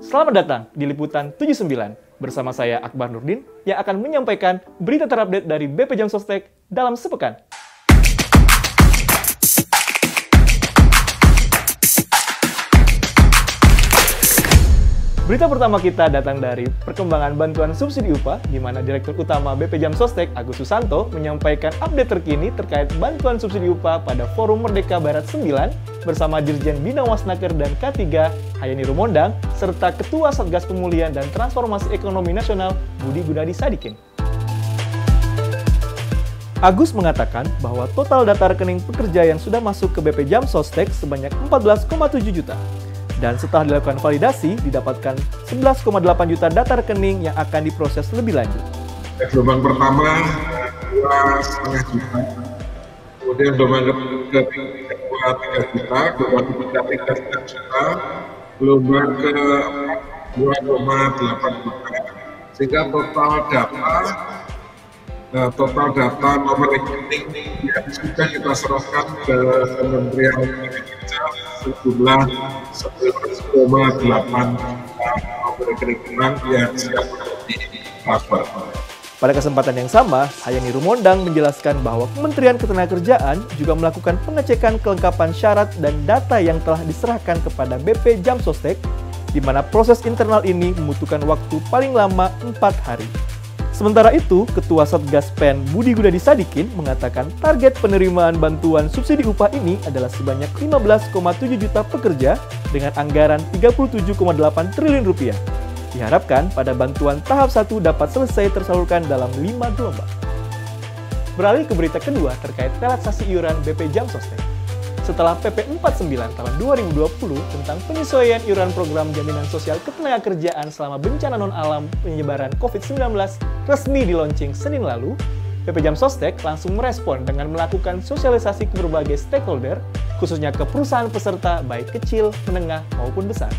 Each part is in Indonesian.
Selamat datang di Liputan 79 bersama saya Akbar Nurdin yang akan menyampaikan berita terupdate dari BP Jam Sostek dalam sepekan. Berita pertama kita datang dari perkembangan bantuan subsidi upah, di mana Direktur Utama BP Jam Sostek, Agus Susanto, menyampaikan update terkini terkait bantuan subsidi upah pada Forum Merdeka Barat 9 bersama Dirjen Bina Wasnaker dan K3, Hayani Rumondang, serta Ketua Satgas Pemulihan dan Transformasi Ekonomi Nasional, Budi Gunadi Sadikin. Agus mengatakan bahwa total data rekening pekerja yang sudah masuk ke BP Jam Sostek sebanyak 14,7 juta. Dan setelah dilakukan validasi, didapatkan 11,8 juta data rekening yang akan diproses lebih lanjut. Gelombang pertama 2,5 juta, kemudian gelombang kedua 3 juta, gelombang ketiga 3,5 juta, gelombang ke-4 2,8 juta, sehingga total data nomor rekening yang sudah kita serahkan ke Kementerian Kerja sejumlah 11,8 juta nomor rekening bank yang siap ditransfer. Pada kesempatan yang sama, Hayani Rumondang menjelaskan bahwa Kementerian Ketenagakerjaan juga melakukan pengecekan kelengkapan syarat dan data yang telah diserahkan kepada BP Jam Sostek, di mana proses internal ini membutuhkan waktu paling lama 4 hari. Sementara itu, Ketua Satgas PEN Budi Gunadi Sadikin mengatakan target penerimaan bantuan subsidi upah ini adalah sebanyak 15,7 juta pekerja dengan anggaran 37,8 triliun rupiah. Diharapkan pada bantuan tahap 1 dapat selesai tersalurkan dalam 5 gelombang. Beralih ke berita kedua terkait relaksasi iuran BP Jam Sostek. Setelah PP 49 tahun 2020 tentang penyesuaian iuran program jaminan sosial ketenagakerjaan selama bencana non-alam penyebaran COVID-19 resmi di-launching Senin lalu, BP Jam Sostek langsung merespon dengan melakukan sosialisasi ke berbagai stakeholder, khususnya ke perusahaan peserta baik kecil, menengah, maupun besar.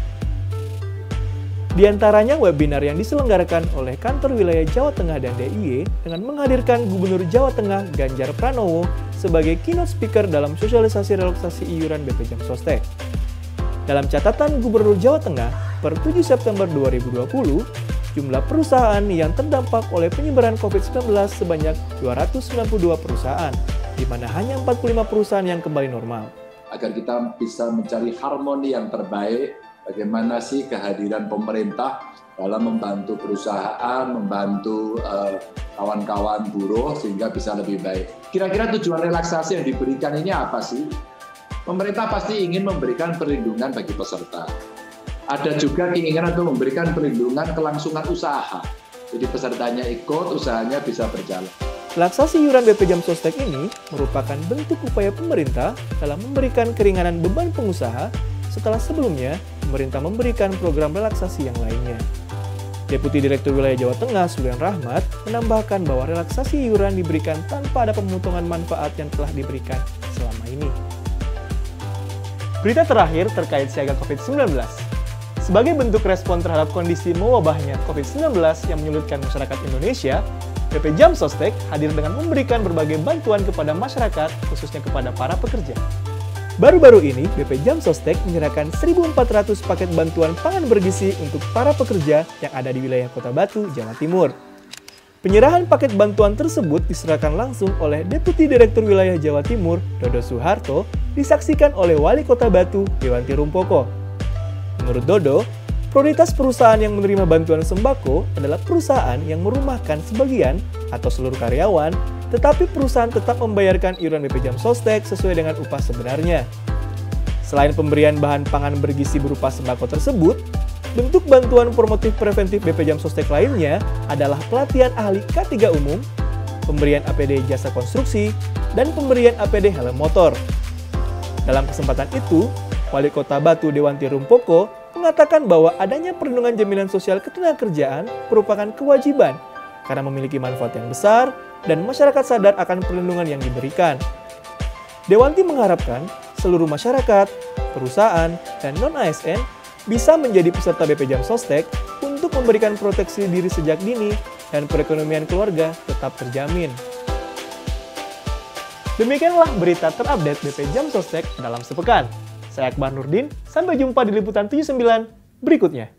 Di antaranya webinar yang diselenggarakan oleh Kantor Wilayah Jawa Tengah dan DIY dengan menghadirkan Gubernur Jawa Tengah Ganjar Pranowo sebagai keynote speaker dalam sosialisasi relaksasi iuran BP Jam Sostek. Dalam catatan Gubernur Jawa Tengah per 7 September 2020, jumlah perusahaan yang terdampak oleh penyebaran COVID-19 sebanyak 292 perusahaan, di mana hanya 45 perusahaan yang kembali normal. Agar kita bisa mencari harmoni yang terbaik, bagaimana sih kehadiran pemerintah dalam membantu perusahaan, membantu kawan-kawan buruh sehingga bisa lebih baik. Kira-kira tujuan relaksasi yang diberikan ini apa sih? Pemerintah pasti ingin memberikan perlindungan bagi peserta. Ada juga keinginan untuk memberikan perlindungan kelangsungan usaha. Jadi pesertanya ikut, usahanya bisa berjalan. Relaksasi iuran BP Jam Sostek ini merupakan bentuk upaya pemerintah dalam memberikan keringanan beban pengusaha setelah sebelumnya pemerintah memberikan program relaksasi yang lainnya. Deputi Direktur Wilayah Jawa Tengah, Sulian Rahmat, menambahkan bahwa relaksasi iuran diberikan tanpa ada pemotongan manfaat yang telah diberikan selama ini. Berita terakhir terkait siaga COVID-19. Sebagai bentuk respon terhadap kondisi mewabahnya COVID-19 yang menyulitkan masyarakat Indonesia, BP Jam Sostek hadir dengan memberikan berbagai bantuan kepada masyarakat, khususnya kepada para pekerja. Baru-baru ini, BP Jam Sostek menyerahkan 1.400 paket bantuan pangan bergizi untuk para pekerja yang ada di wilayah Kota Batu, Jawa Timur. Penyerahan paket bantuan tersebut diserahkan langsung oleh Deputi Direktur Wilayah Jawa Timur, Dodo Suharto, disaksikan oleh Wali Kota Batu, Dewanti Rumpoko. Menurut Dodo, prioritas perusahaan yang menerima bantuan sembako adalah perusahaan yang merumahkan sebagian atau seluruh karyawan, tetapi perusahaan tetap membayarkan iuran BP Jam Sostek sesuai dengan upah sebenarnya. Selain pemberian bahan pangan bergizi berupa sembako tersebut, bentuk bantuan promotif preventif BP Jam Sostek lainnya adalah pelatihan ahli K3 umum, pemberian APD jasa konstruksi, dan pemberian APD helm motor. Dalam kesempatan itu, Wali Kota Batu Dewanti Rumpoko mengatakan bahwa adanya perlindungan jaminan sosial ketenagakerjaan merupakan kewajiban karena memiliki manfaat yang besar dan masyarakat sadar akan perlindungan yang diberikan. Dewanti mengharapkan seluruh masyarakat, perusahaan, dan non-ASN bisa menjadi peserta BP Jam Sostek untuk memberikan proteksi diri sejak dini dan perekonomian keluarga tetap terjamin. Demikianlah berita terupdate BP Jam Sostek dalam sepekan. Saya Akbar Nurdin, sampai jumpa di Liputan 79 berikutnya.